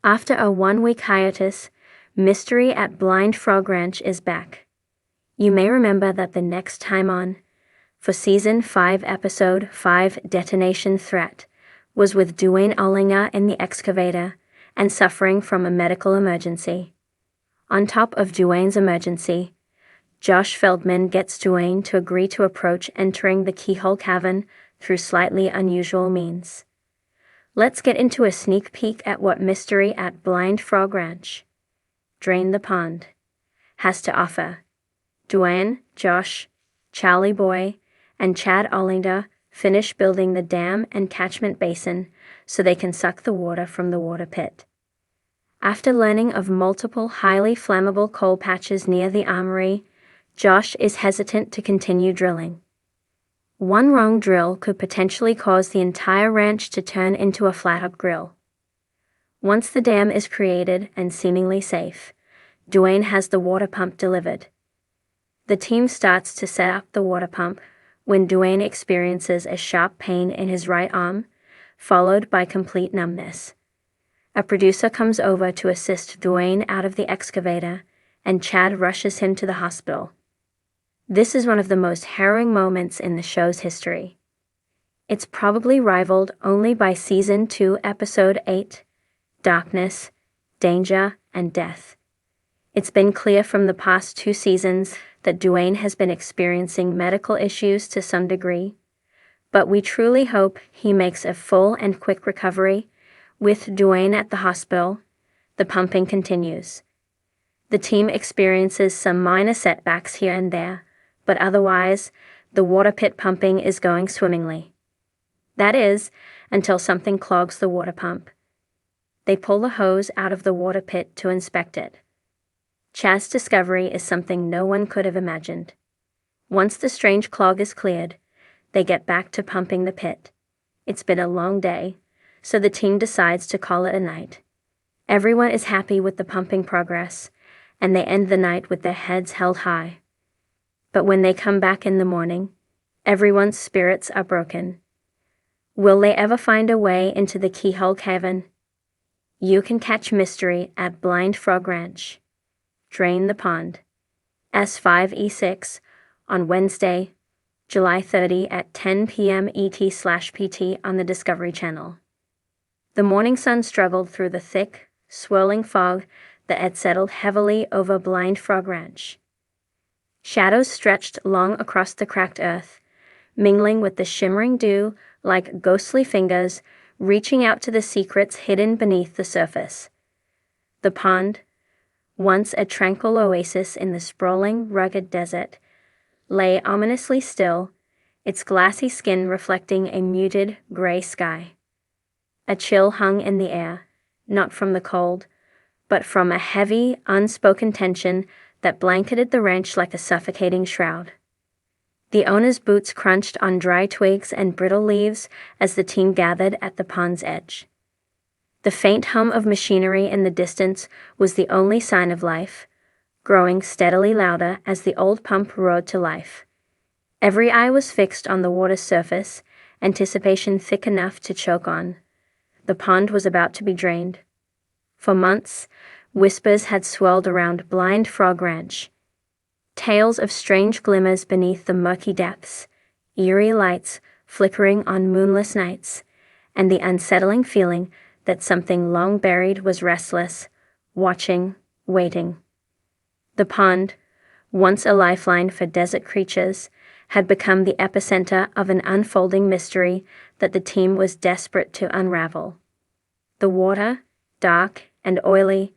After a 1-week hiatus, Mystery at Blind Frog Ranch is back. You may remember that the next time on, for Season 5 Episode 5 Detonation Threat, was with Duane Ollinger in the excavator and suffering from a medical emergency. On top of Duane's emergency, Josh Feldman gets Duane to agree to approach entering the Keyhole Cavern through slightly unusual means. Let's get into a sneak peek at what Mystery at Blind Frog Ranch, Drain the Pond, has to offer. Duane, Josh, Charlie Boy, and Chad Ollinger finish building the dam and catchment basin so they can suck the water from the water pit. After learning of multiple highly flammable coal patches near the armory, Josh is hesitant to continue drilling. One wrong drill could potentially cause the entire ranch to turn into a flat-up grill. Once the dam is created and seemingly safe, Duane has the water pump delivered. The team starts to set up the water pump when Duane experiences a sharp pain in his right arm, followed by complete numbness. A producer comes over to assist Duane out of the excavator, and Chad rushes him to the hospital. This is one of the most harrowing moments in the show's history. It's probably rivaled only by Season 2 Episode 8, Darkness, Danger, and Death. It's been clear from the past 2 seasons that Duane has been experiencing medical issues to some degree, but we truly hope he makes a full and quick recovery. With Duane at the hospital, the pumping continues. The team experiences some minor setbacks here and there, but otherwise, the water pit pumping is going swimmingly. That is, until something clogs the water pump. They pull the hose out of the water pit to inspect it. Chad's discovery is something no one could have imagined. Once the strange clog is cleared, they get back to pumping the pit. It's been a long day, so the team decides to call it a night. Everyone is happy with the pumping progress, and they end the night with their heads held high. But when they come back in the morning, everyone's spirits are broken. Will they ever find a way into the Keyhole Cavern? You can catch Mystery at Blind Frog Ranch, Drain the Pond, S5E6, on Wednesday, July 30 at 10 p.m. ET/PT on the Discovery Channel. The morning sun struggled through the thick, swirling fog that had settled heavily over Blind Frog Ranch. Shadows stretched long across the cracked earth, mingling with the shimmering dew like ghostly fingers reaching out to the secrets hidden beneath the surface. The pond, once a tranquil oasis in the sprawling, rugged desert, lay ominously still, its glassy skin reflecting a muted, gray sky. A chill hung in the air, not from the cold, but from a heavy, unspoken tension that blanketed the ranch like a suffocating shroud. The owner's boots crunched on dry twigs and brittle leaves as the team gathered at the pond's edge. The faint hum of machinery in the distance was the only sign of life, growing steadily louder as the old pump roared to life. Every eye was fixed on the water's surface, anticipation thick enough to choke on. The pond was about to be drained. For months, whispers had swirled around Blind Frog Ranch. Tales of strange glimmers beneath the murky depths, eerie lights flickering on moonless nights, and the unsettling feeling that something long buried was restless, watching, waiting. The pond, once a lifeline for desert creatures, had become the epicenter of an unfolding mystery that the team was desperate to unravel. The water, dark and oily,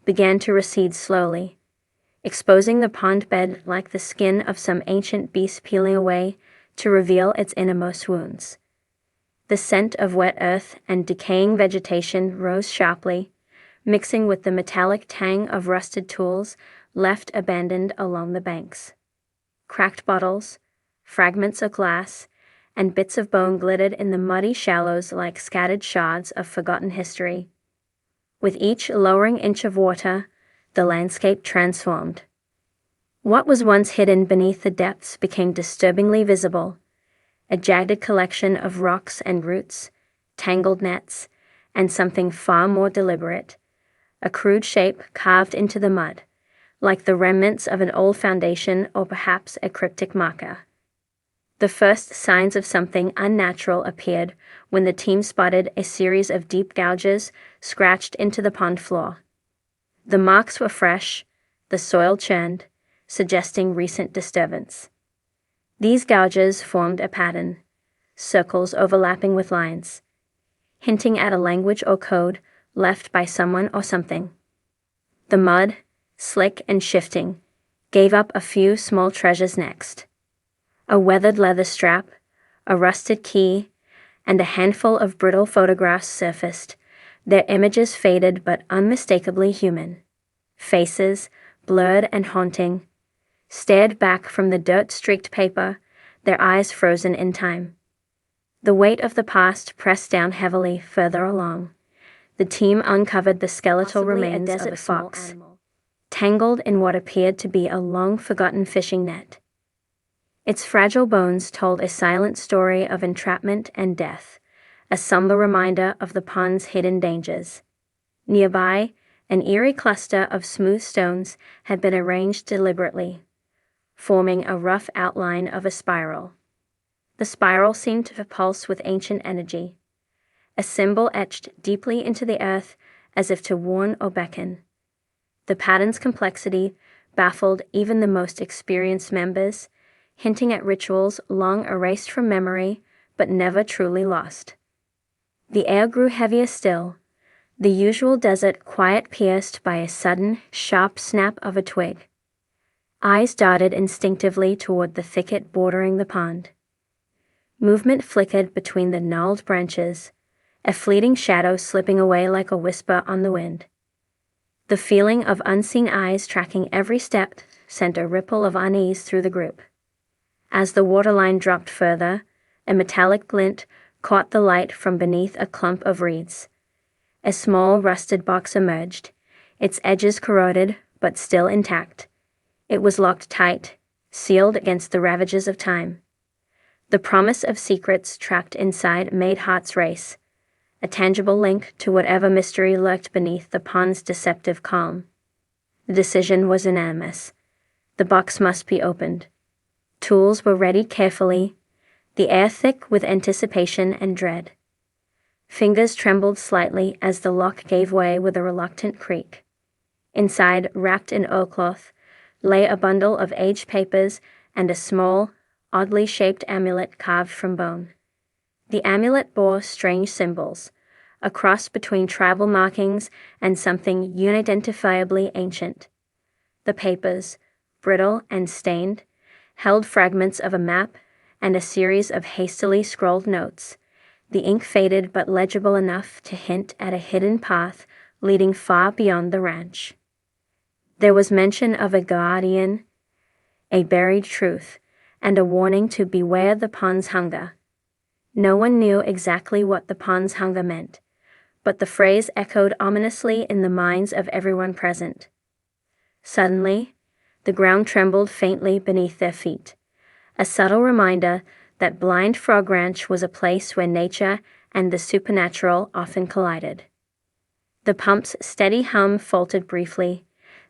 began to recede slowly, exposing the pond bed like the skin of some ancient beast peeling away to reveal its innermost wounds. The scent of wet earth and decaying vegetation rose sharply, mixing with the metallic tang of rusted tools left abandoned along the banks. Cracked bottles, fragments of glass, and bits of bone glittered in the muddy shallows like scattered shards of forgotten history. With each lowering inch of water, the landscape transformed. What was once hidden beneath the depths became disturbingly visible, a jagged collection of rocks and roots, tangled nets, and something far more deliberate, a crude shape carved into the mud, like the remnants of an old foundation or perhaps a cryptic marker. The first signs of something unnatural appeared when the team spotted a series of deep gouges scratched into the pond floor. The marks were fresh, the soil churned, suggesting recent disturbance. These gouges formed a pattern, circles overlapping with lines, hinting at a language or code left by someone or something. The mud, slick and shifting, gave up a few small treasures next. A weathered leather strap, a rusted key, and a handful of brittle photographs surfaced, their images faded but unmistakably human. Faces, blurred and haunting, stared back from the dirt-streaked paper, their eyes frozen in time. The weight of the past pressed down heavily further along. The team uncovered the skeletal remains of a fox, tangled in what appeared to be a long-forgotten fishing net. Its fragile bones told a silent story of entrapment and death, a somber reminder of the pond's hidden dangers. Nearby, an eerie cluster of smooth stones had been arranged deliberately, forming a rough outline of a spiral. The spiral seemed to pulse with ancient energy, a symbol etched deeply into the earth as if to warn or beckon. The pattern's complexity baffled even the most experienced members, hinting at rituals long erased from memory but never truly lost. The air grew heavier still, the usual desert quiet pierced by a sudden, sharp snap of a twig. Eyes darted instinctively toward the thicket bordering the pond. Movement flickered between the gnarled branches, a fleeting shadow slipping away like a whisper on the wind. The feeling of unseen eyes tracking every step sent a ripple of unease through the group. As the waterline dropped further, a metallic glint caught the light from beneath a clump of reeds. A small rusted box emerged, its edges corroded but still intact. It was locked tight, sealed against the ravages of time. The promise of secrets trapped inside made hearts race, a tangible link to whatever mystery lurked beneath the pond's deceptive calm. The decision was unanimous. The box must be opened. Tools were readied carefully, the air thick with anticipation and dread. Fingers trembled slightly as the lock gave way with a reluctant creak. Inside, wrapped in oilcloth, lay a bundle of aged papers and a small, oddly shaped amulet carved from bone. The amulet bore strange symbols, a cross between tribal markings and something unidentifiably ancient. The papers, brittle and stained, held fragments of a map and a series of hastily scrawled notes, the ink faded but legible enough to hint at a hidden path leading far beyond the ranch. There was mention of a guardian, a buried truth, and a warning to beware the pond's hunger. No one knew exactly what the pond's hunger meant, but the phrase echoed ominously in the minds of everyone present. Suddenly, the ground trembled faintly beneath their feet, a subtle reminder that Blind Frog Ranch was a place where nature and the supernatural often collided. The pump's steady hum faltered briefly,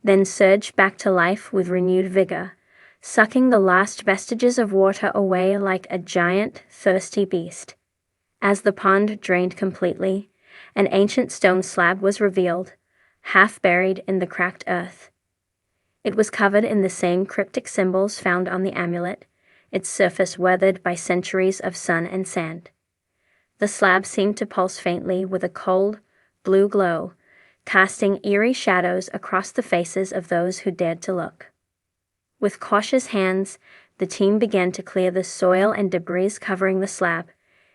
then surged back to life with renewed vigor, sucking the last vestiges of water away like a giant, thirsty beast. As the pond drained completely, an ancient stone slab was revealed, half buried in the cracked earth. It was covered in the same cryptic symbols found on the amulet, its surface weathered by centuries of sun and sand. The slab seemed to pulse faintly with a cold, blue glow, casting eerie shadows across the faces of those who dared to look. With cautious hands, the team began to clear the soil and debris covering the slab,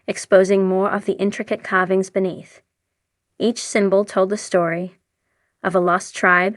exposing more of the intricate carvings beneath. Each symbol told the story of a lost tribe,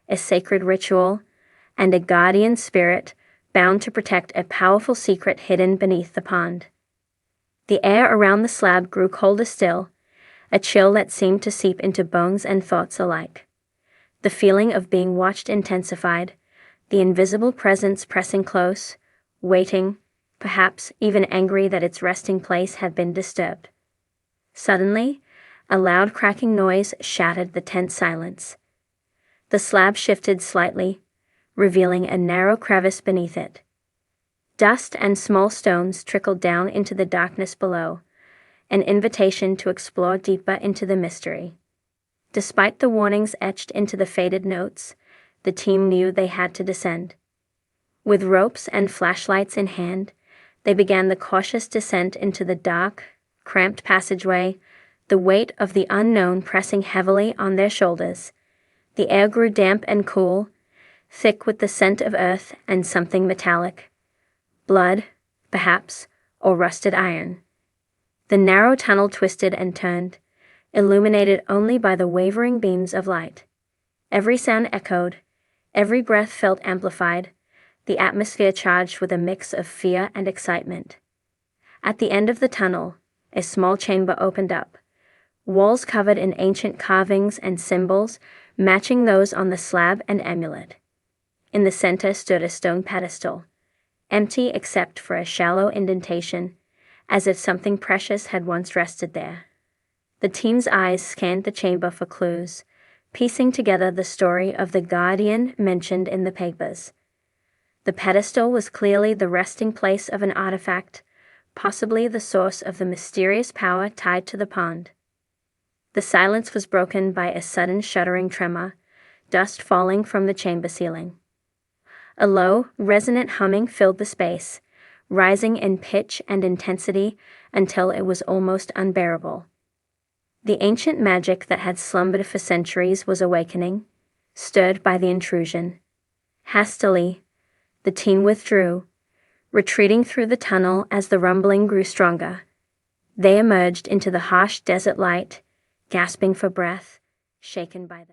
a sacred ritual, and a guardian spirit bound to protect a powerful secret hidden beneath the pond. The air around the slab grew colder still, a chill that seemed to seep into bones and thoughts alike. The feeling of being watched intensified, the invisible presence pressing close, waiting, perhaps even angry that its resting place had been disturbed. Suddenly, A loud cracking noise shattered the tense silence. The slab shifted slightly, revealing a narrow crevice beneath it. Dust and small stones trickled down into the darkness below, an invitation to explore deeper into the mystery. Despite the warnings etched into the faded notes, the team knew they had to descend. With ropes and flashlights in hand, they began the cautious descent into the dark, cramped passageway, the weight of the unknown pressing heavily on their shoulders. The air grew damp and cool, thick with the scent of earth and something metallic. Blood, perhaps, or rusted iron. The narrow tunnel twisted and turned, illuminated only by the wavering beams of light. Every sound echoed, every breath felt amplified, the atmosphere charged with a mix of fear and excitement. At the end of the tunnel, a small chamber opened up, walls covered in ancient carvings and symbols matching those on the slab and amulet. In the center stood a stone pedestal, empty except for a shallow indentation, as if something precious had once rested there. The team's eyes scanned the chamber for clues, piecing together the story of the guardian mentioned in the papers. The pedestal was clearly the resting place of an artifact, possibly the source of the mysterious power tied to the pond. The silence was broken by a sudden shuddering tremor, dust falling from the chamber ceiling. A low, resonant humming filled the space, rising in pitch and intensity until it was almost unbearable. The ancient magic that had slumbered for centuries was awakening, stirred by the intrusion. Hastily, the team withdrew, retreating through the tunnel as the rumbling grew stronger. They emerged into the harsh desert light, gasping for breath, shaken by the